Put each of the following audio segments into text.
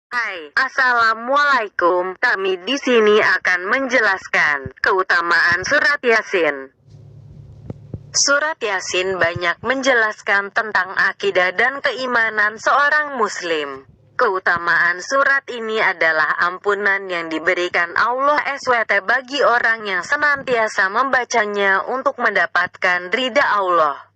Hai, assalamualaikum. Kami di sini akan menjelaskan keutamaan surat Yasin. Surat Yasin banyak menjelaskan tentang akidah dan keimanan seorang muslim. Keutamaan surat ini adalah ampunan yang diberikan Allah SWT bagi orang yang senantiasa membacanya untuk mendapatkan ridha Allah.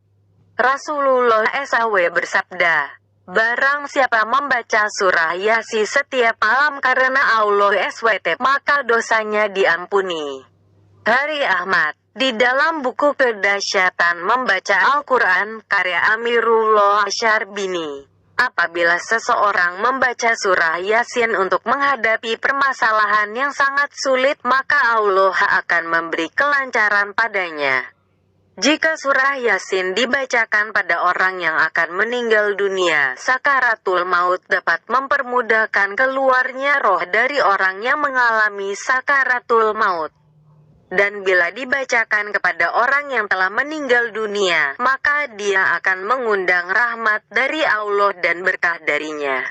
Rasulullah SAW bersabda, barang siapa membaca surah Yasin setiap malam karena Allah SWT, maka dosanya diampuni. Hari Ahmad, di dalam buku Kedahsyatan Membaca Al-Quran, karya Amirullah Syarbini, apabila seseorang membaca surah Yasin untuk menghadapi permasalahan yang sangat sulit, maka Allah akan memberi kelancaran padanya. Jika surah Yasin dibacakan pada orang yang akan meninggal dunia, sakaratul maut dapat mempermudahkan keluarnya roh dari orang yang mengalami sakaratul maut. Dan bila dibacakan kepada orang yang telah meninggal dunia, maka dia akan mengundang rahmat dari Allah dan berkah darinya.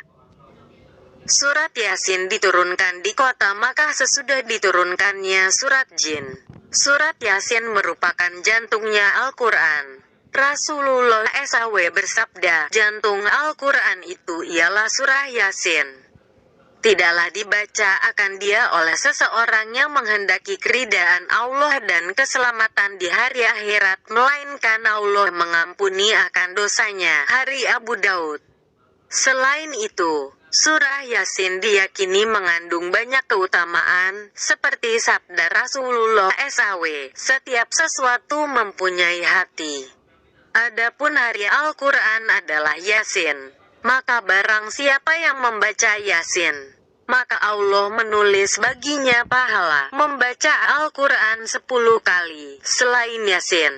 Surat Yasin diturunkan di kota Makkah sesudah diturunkannya surat Jin. Surat Yasin merupakan jantungnya Al-Quran. Rasulullah SAW bersabda, jantung Al-Quran itu ialah surah Yasin. Tidaklah dibaca akan dia oleh seseorang yang menghendaki keridaan Allah dan keselamatan di hari akhirat, melainkan Allah mengampuni akan dosanya. Hari Abu Daud. Selain itu, surah Yasin diyakini mengandung banyak keutamaan, seperti sabda Rasulullah SAW, setiap sesuatu mempunyai hati. Adapun hari Al-Quran adalah Yasin. Maka barang siapa yang membaca Yasin, maka Allah menulis baginya pahala membaca Al-Quran 10 kali selain Yasin.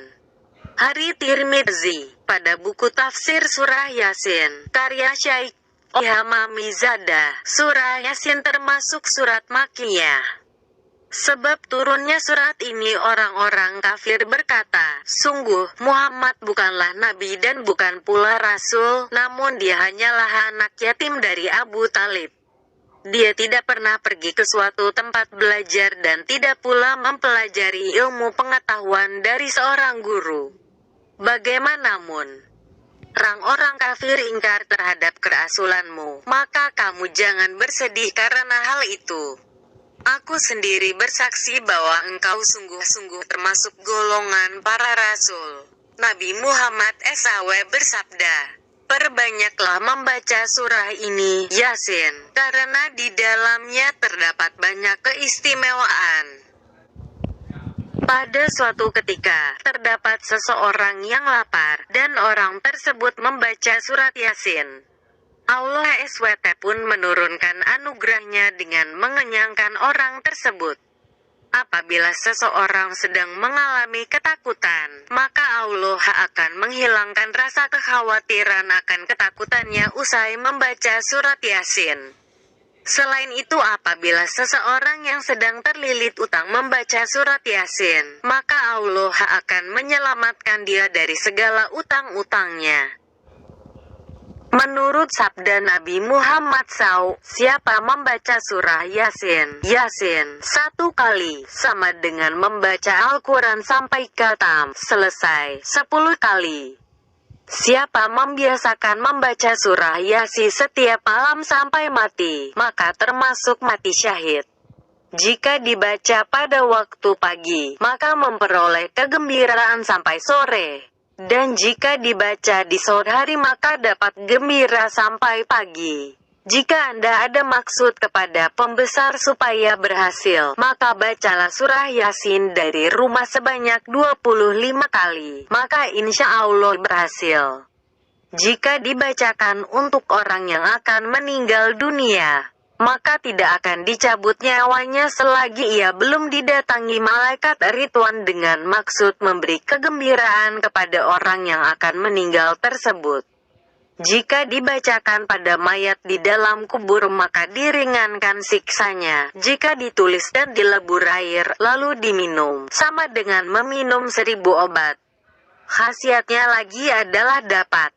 Hari Tirmidzi, pada buku tafsir surah Yasin, karya Syaikh Hamamizada, surah Yasin termasuk surat Makkiyah. Sebab turunnya surat ini orang-orang kafir berkata, sungguh, Muhammad bukanlah nabi dan bukan pula rasul, namun dia hanyalah anak yatim dari Abu Talib. Dia tidak pernah pergi ke suatu tempat belajar dan tidak pula mempelajari ilmu pengetahuan dari seorang guru. Bagaimanapun, orang-orang kafir ingkar terhadap kerasulanmu, maka kamu jangan bersedih karena hal itu. Aku sendiri bersaksi bahwa engkau sungguh-sungguh termasuk golongan para rasul. Nabi Muhammad SAW bersabda, perbanyaklah membaca surah ini, Yasin, karena di dalamnya terdapat banyak keistimewaan. Pada suatu ketika, terdapat seseorang yang lapar, dan orang tersebut membaca surat Yasin. Allah SWT pun menurunkan anugerahnya dengan mengenyangkan orang tersebut. Apabila seseorang sedang mengalami ketakutan, maka Allah akan menghilangkan rasa kekhawatiran akan ketakutannya usai membaca surat Yasin. Selain itu, apabila seseorang yang sedang terlilit utang membaca surat Yasin, maka Allah akan menyelamatkan dia dari segala utang-utangnya. Menurut sabda Nabi Muhammad SAW, siapa membaca surah Yasin, Yasin, 1 kali, sama dengan membaca Al-Quran sampai khatam, selesai, 10 kali. Siapa membiasakan membaca surah Yasin setiap malam sampai mati, maka termasuk mati syahid. Jika dibaca pada waktu pagi, maka memperoleh kegembiraan sampai sore. Dan jika dibaca di sore hari maka dapat gembira sampai pagi. Jika Anda ada maksud kepada pembesar supaya berhasil, maka bacalah surah Yasin dari rumah sebanyak 25 kali, maka insya Allah berhasil. Jika dibacakan untuk orang yang akan meninggal dunia, maka tidak akan dicabut nyawanya selagi ia belum didatangi malaikat Ridwan dengan maksud memberi kegembiraan kepada orang yang akan meninggal tersebut. Jika dibacakan pada mayat di dalam kubur maka diringankan siksanya. Jika ditulis dan dilebur air lalu diminum, sama dengan meminum 1000 obat. Khasiatnya lagi adalah dapat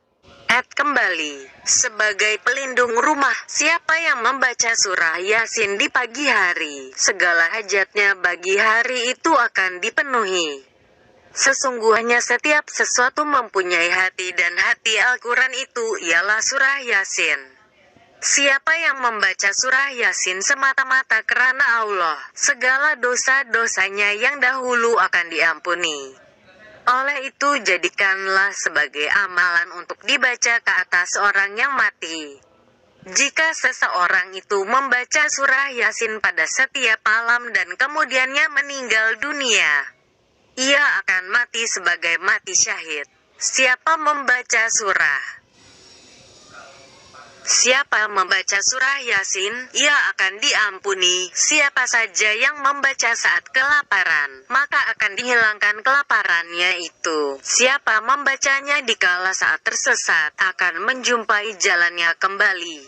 sehat kembali. Sebagai pelindung rumah, siapa yang membaca surah Yasin di pagi hari, segala hajatnya bagi hari itu akan dipenuhi. Sesungguhnya setiap sesuatu mempunyai hati dan hati Al-Quran itu ialah surah Yasin. Siapa yang membaca surah Yasin semata-mata karena Allah, segala dosa-dosanya yang dahulu akan diampuni. Oleh itu jadikanlah sebagai amalan untuk dibaca ke atas orang yang mati. Jika seseorang itu membaca surah Yasin pada setiap malam dan kemudiannya meninggal dunia, ia akan mati sebagai mati syahid. Siapa membaca surah Yasin, ia akan diampuni. Siapa saja yang membaca saat kelaparan, maka akan dihilangkan kelaparannya itu. Siapa membacanya dikala saat tersesat, akan menjumpai jalannya kembali.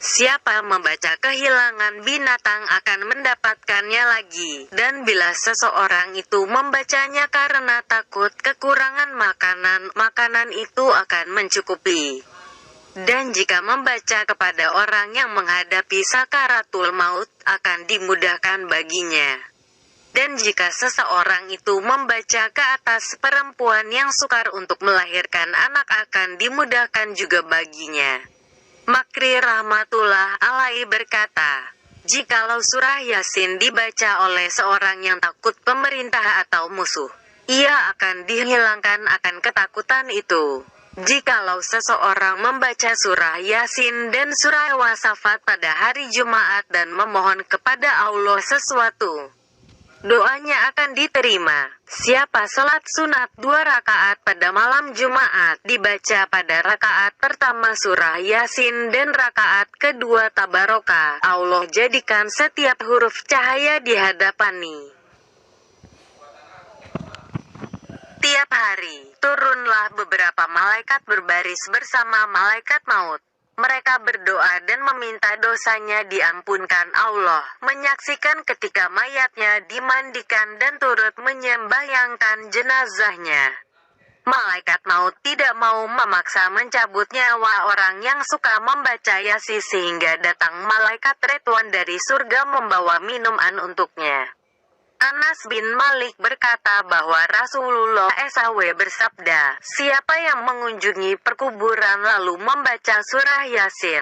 Siapa membaca kehilangan binatang akan mendapatkannya lagi. Dan bila seseorang itu membacanya karena takut kekurangan makanan, makanan itu akan mencukupi. Dan jika membaca kepada orang yang menghadapi sakaratul maut, akan dimudahkan baginya. Dan jika seseorang itu membaca ke atas perempuan yang sukar untuk melahirkan anak, akan dimudahkan juga baginya. Makri rahmatullah alaihi berkata, jikalau surah Yasin dibaca oleh seorang yang takut pemerintah atau musuh, ia akan dihilangkan akan ketakutan itu. Jikalau seseorang membaca surah Yasin dan surah Wasafat pada hari Jumat dan memohon kepada Allah sesuatu, doanya akan diterima. Siapa salat sunat 2 rakaat pada malam Jumat, dibaca pada rakaat pertama surah Yasin dan rakaat kedua tabarokah, Allah jadikan setiap huruf cahaya di hadapani. Tiap hari, turunlah beberapa malaikat berbaris bersama malaikat maut. Mereka berdoa dan meminta dosanya diampunkan Allah, menyaksikan ketika mayatnya dimandikan dan turut menyembahyangkan jenazahnya. Malaikat maut tidak mau memaksa mencabut nyawa orang yang suka membaca Yasin sehingga datang malaikat Ridwan dari surga membawa minuman untuknya. Anas bin Malik berkata bahwa Rasulullah SAW bersabda, siapa yang mengunjungi perkuburan lalu membaca surah Yasin,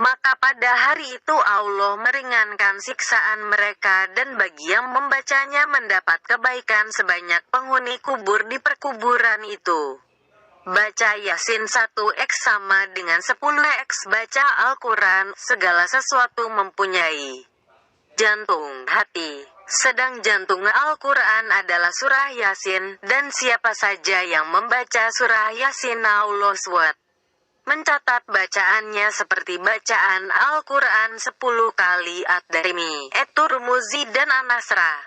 maka pada hari itu Allah meringankan siksaan mereka dan bagi yang membacanya mendapat kebaikan sebanyak penghuni kubur di perkuburan itu. Baca Yasin 1x sama dengan 10x baca Al-Quran. Segala sesuatu mempunyai jantung, hati. Sedang jantung Al-Quran adalah surah Yasin, dan siapa saja yang membaca surah Yasin Allah SWT mencatat bacaannya seperti bacaan Al-Quran 10 kali. At-Darimi, At-Turmuzi dan An-Nasra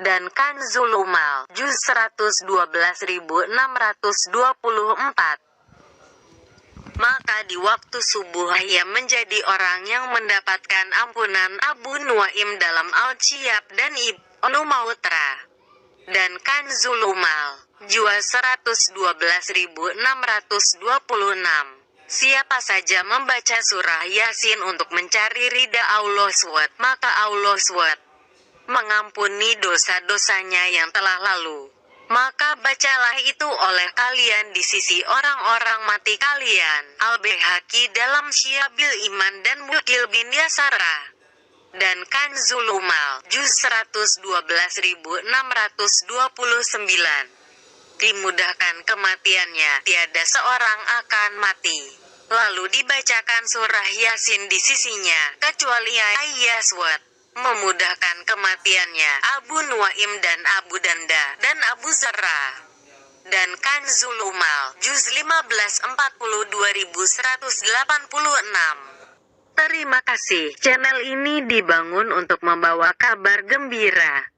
dan Kanzul Umal, juz 112.624. Maka di waktu subuh ia menjadi orang yang mendapatkan ampunan. Abu Nuaim dalam Al-Syab dan Ibnu Mautra dan Kanzul Umal, juz 112.626. Siapa saja membaca surah Yasin untuk mencari ridha Allah SWT, maka Allah SWT mengampuni dosa-dosanya yang telah lalu. Maka bacalah itu oleh kalian di sisi orang-orang mati kalian. Al-Baihaqi dalam Syiabil Iman dan Mukil bin Yasara dan Kanzul Umal, juz 112.629. Dimudahkan kematiannya, tiada seorang akan mati, lalu dibacakan surah Yasin di sisinya, kecuali Ayyaswat. Memudahkan kematiannya Abu Nuaim dan Abu Danda dan Abu Zarrah dan Kanzul Umal, juz 1542.186. Terima kasih. Channel ini dibangun untuk membawa kabar gembira.